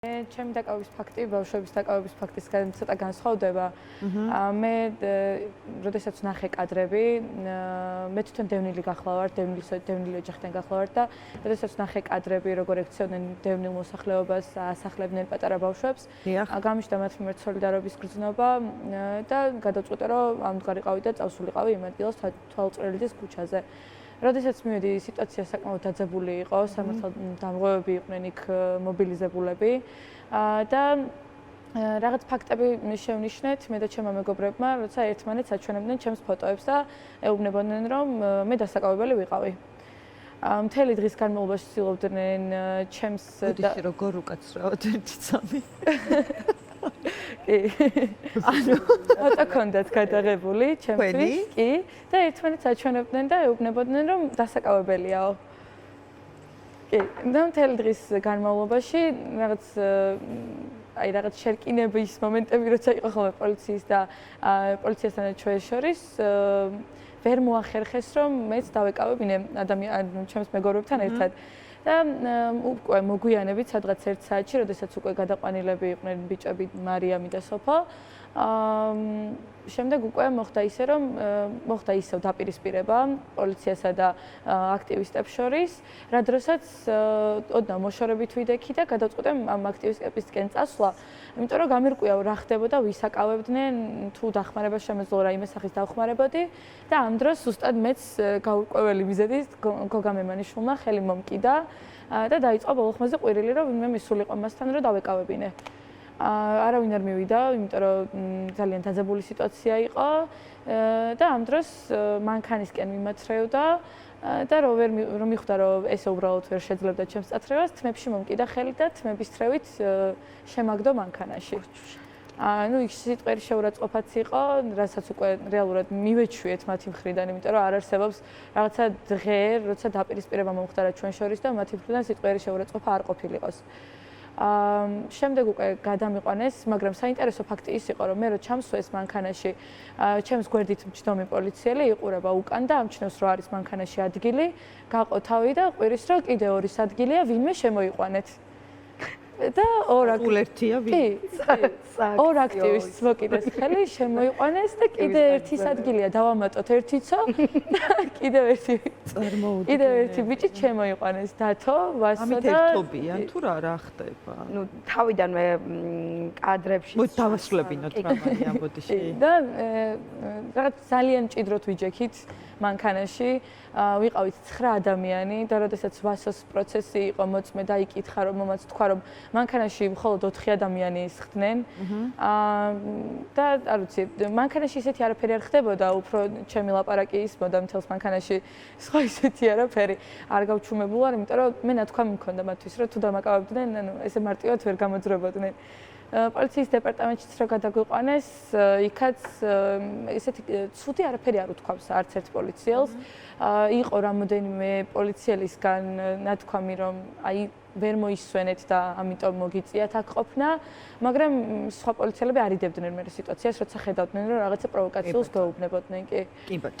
ჩემი დაკავების ფაქტი, ბავშვების დაკავების ფაქტისგან ცოტა განსხვავდება. მე როდესაც ნახე კადრები, მე თვითონ დევნილი გახლავარ, დევნილი ოჯახიდან გახლავარ და როდესაც ნახე კადრები, როგორ ექცევდნენ დევნილ მოსახლეობას, ასახლებდნენ პატარა ბავშვებს, გამიშდა მათ მიმართ სოლიდარობის გრძნობა და გადავწყვიტე, რომ ამდგარიყავი და წავსულიყავი იმ ადგილას თვალწვრელიძის ქუჩაზე. როდესაც მივედი, სიტუაცია საკმაოდ დაძაბული იყო, სამართალდამღვევები იყვნენ იქ მობილიზებულები და რაღაც ფაქტები შევნიშნეთ მე და ჩემმა მეგობრებმა, როცა ერთმანეთს აჩვენებდნენ ჩემს ფოტოებს და ეუბნებოდნენ, რომ მე დასაკავებელი ვიყავი. მთელი დღის განმავლობაში ცდილობდნენ ჩემს და როგორ უკაცრავად ერთი წამი. კი. ანუ ფოტო კონდათ გადაღებული ჩემთვის, კი, და ერთმანეთს აჩვენებდნენ და ეუბნებოდნენ, რომ დასაკავებელიაო. კი, და მთელი დღის განმავლობაში რაღაც შერკინების მომენტები როცა იყო ხოლმე პოლიციის და პოლიციასთან ჩვენს შორის ვერ მოახერხეს, რომ მეც დავეკავებინე ჩემს მეგობრებთან ერთად. და უკვე მოგვიანებით სადღაც 1 საათში, როდესაც უკვე გადაყვანილები იყვნენ ბიჭები მარიამი და სოფო, შემდეგ უკვე მოხდა ისე, რომ მოხდა ისევ დაპირისპირება პოლიციასა და აქტივისტებს შორის, რა დროსაც ოდნავ მოშორებით ვიდექი და გადავწყვიტე ამ აქტივისტებისკენ წასვლა, იმიტომ რომ გამირკვია რა ხდებოდა, ვის აკავებდნენ, თუ დახმარება შემეძლო რაიმე სახის დავხმარებოდი და ამ დროს ზუსტად მეც გაურკვეველი მიზეზით გოგა მემანიშვილმა ხელი მომკიდა და დაიწყო ბოლოხმაზე ყვირილი, რომ ვინმე მისულიყო მასთან, რომ დავეკავებინე. არავინ არ მივიდა, იმიტომ რომ ძალიან დაძაბული სიტუაცია იყო და ამ დროს მანქანისკენ მიმაცრევდა და რომ მიხვდა, რომ ესე უბრალოდ ვერ შეძლებდა ჩემს წათრევას, თმებში მომკიდა ხელი და თმების თრევით შემაგდო მანქანაში. ანუ იქ სიტყვიერი შეურაცხყოფაც იყო, რასაც უკვე რეალურად მივეჩვიეთ მათი მხრიდან, იმიტომ რომ არ არსებობს რაღაცა დღე, როცა დაპირისპირება მომხდარა ჩვენ შორის და მათი მხრიდან სიტყვიერი შეურაცხყოფა არ ყოფილიყოს. შემდეგ უკვე გადამიყვანეს, მაგრამ საინტერესო ფაქტი ის იყო, რომ მე რო ჩამსვეს მანქანაში, ჩემს გვერდით მჯდომი პოლიციელი იყურება უკან და ამჩნევს, რომ არის მანქანაში ადგილი, გაყო თავი და ყვირის, რომ კიდე 2 ადგილია, ვინმე შემოიყვანეთ. და ორ აქტივისტს მოკიდეს ხელი, შემოიყვანეს და კიდე ერთის ადგილია დავამატოთ ერთიცო და კიდევ ერთი ბიჭი შემოიყვანეს დათო, ვასო და ამით ერთობიან თუ რა ხდება? ნუ თავიდანვე კადრებში დავასრულებინოთ რა მარიამ ბოდიში. და რაღაც ძალიან მჭიდროდ ვიჯექით მანქანაში, ვიყავით 9 ადამიანი და როდესაც ვასოს პროცესი იყო მოწმე და იკითხა, რომ მომაც თქვა, რომ მანქანაში მხოლოდ 4 ადამიანი ისხდნენ. და არ ვიცი, მანქანაში ისეთი არაფერი არ ხდებოდა, უფრო ჩემი ლაპარაკი ისმოდა მთელს მანქანაში, სხვა ისეთი არაფერი არ გავჩუმებულ არ, იმიტომ რომ მე ნათქვამი მქონდა მათთვის, რომ თუ დამაკავებდნენ, ანუ ესე მარტივად ვერ გამოძრებოდნენ. პოლიციის დეპარტამენტშიც რო გადაგვიყვანეს, იქაც ესეთი ცუდი არაფერი არ უთქვამს არც ერთ პოლიციელს. იყო რამოდენიმე პოლიციელისგან ნათქვამი, რომ აი ვერ მოისვენეთ და ამიტომ მოგიწიათ აქ ყოფნა, მაგრამ სხვა პოლიციელები არიდებდნენ მე სიტუაციას, როცა ხედავდნენ, რომ რაღაცა პროვოკაციულს გაუბნებოდნენ, კი. კი ბატონო.